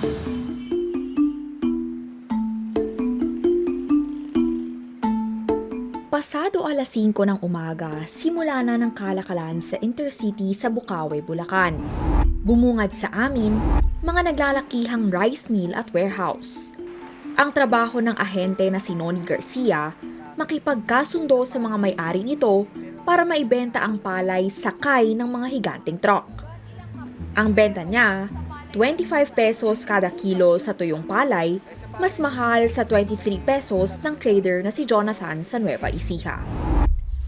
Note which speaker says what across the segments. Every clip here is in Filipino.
Speaker 1: Pasado alas 5 ng umaga, simula na ng kalakalan sa Intercity sa Bukawi, Bulacan. Bumungad sa amin, mga naglalakihang rice mill at warehouse. Ang trabaho ng ahente na si Noni Garcia, makipagkasundo sa mga may-ari nito para maibenta ang palay sakay ng mga higanteng truck. Ang benta niya, 25 pesos kada kilo sa tuyong palay, mas mahal sa 23 pesos ng trader na si Jonathan sa Nueva Ecija.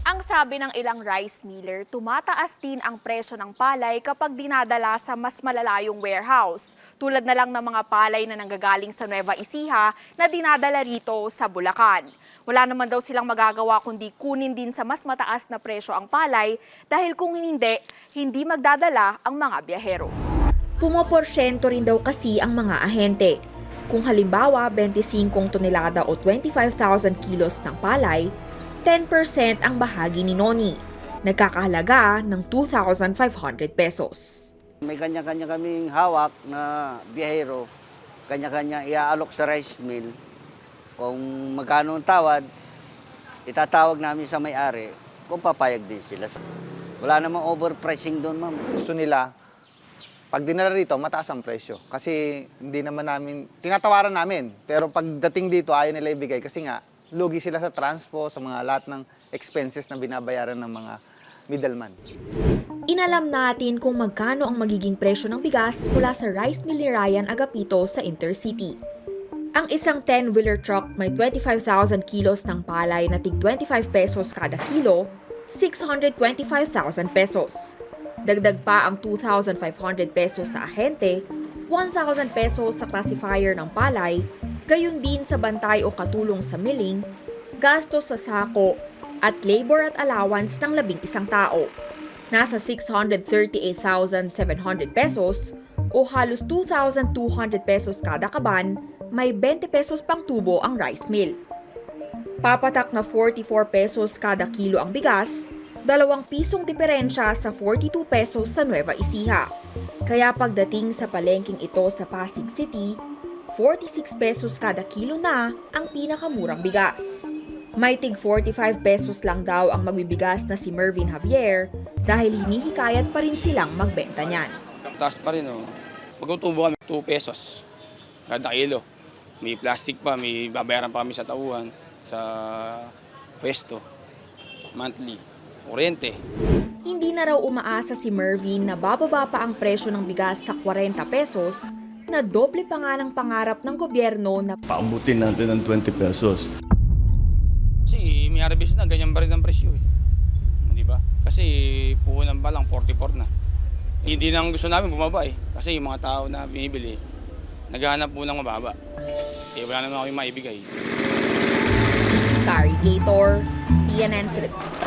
Speaker 2: Ang sabi ng ilang rice miller, tumataas din ang presyo ng palay kapag dinadala sa mas malalayong warehouse, tulad na lang ng mga palay na nanggagaling sa Nueva Ecija na dinadala rito sa Bulacan. Wala naman daw silang magagawa kundi kunin din sa mas mataas na presyo ang palay dahil kung hindi magdadala ang mga biyahero.
Speaker 1: Pumoporsyento rin daw kasi ang mga ahente. Kung halimbawa 25 tonelada o 25,000 kilos ng palay, 10% ang bahagi ni Noni, nagkakahalaga ng 2,500 pesos.
Speaker 3: May kanya-kanya kaming hawak na biyahero, kanya-kanya iaalok sa rice mill. Kung magkano ang tawad, itatawag namin sa may-ari kung papayag din sila. Wala namang overpricing doon, ma'am.
Speaker 4: Gusto nila, pag dinala rito, mataas ang presyo. Kasi hindi naman namin, tinatawaran namin. Pero pagdating dito, ayaw nila ibigay. Kasi nga, lugi sila sa transpo, sa mga lahat ng expenses na binabayaran ng mga middleman.
Speaker 1: Inalam natin kung magkano ang magiging presyo ng bigas mula sa rice mill ni Ryan Agapito sa Intercity. Ang isang 10-wheeler truck may 25,000 kilos ng palay na tig 25 pesos kada kilo, 625,000 pesos. Dagdag pa ang 2,500 pesos sa ahente, 1,000 pesos sa classifier ng palay, gayon din sa bantay o katulong sa milling, gastos sa sako, at labor at allowance ng 11 tao. Nasa 638,700 pesos o halos 2,200 pesos kada kaban, may 20 pesos pang tubo ang rice mill. Papatak na 44 pesos kada kilo ang bigas, 2 pisong diferensya sa 42 pesos sa Nueva Ecija. Kaya pagdating sa palengking ito sa Pasig City, 46 pesos kada kilo na ang pinakamurang bigas. May tig 45 pesos lang daw ang magbibigas na si Mervin Javier dahil hinihikayat pa rin silang magbenta niyan.
Speaker 5: Taas pa rin, oh. Magtutubo kami 2 pesos kada kilo. May plastic pa, may babayaran pa kami sa tauhan, sa pwesto, monthly, kuryente.
Speaker 1: Hindi na raw umaasa si Mervin na bababa pa ang presyo ng bigas sa 40 pesos na doble pa nga ng pangarap ng gobyerno na
Speaker 6: Paabutin natin ng 20 pesos.
Speaker 5: Kasi may harvest na, ganyan pa rin ang presyo. Di ba? Kasi puhunan pa lang, 44 na. Hindi nang gusto namin bumaba eh. Kasi yung mga tao na binibili, naghahanap po ng mababa. Eh wala naman kami maibigay.
Speaker 1: Carrie Gator, CNN Philippines.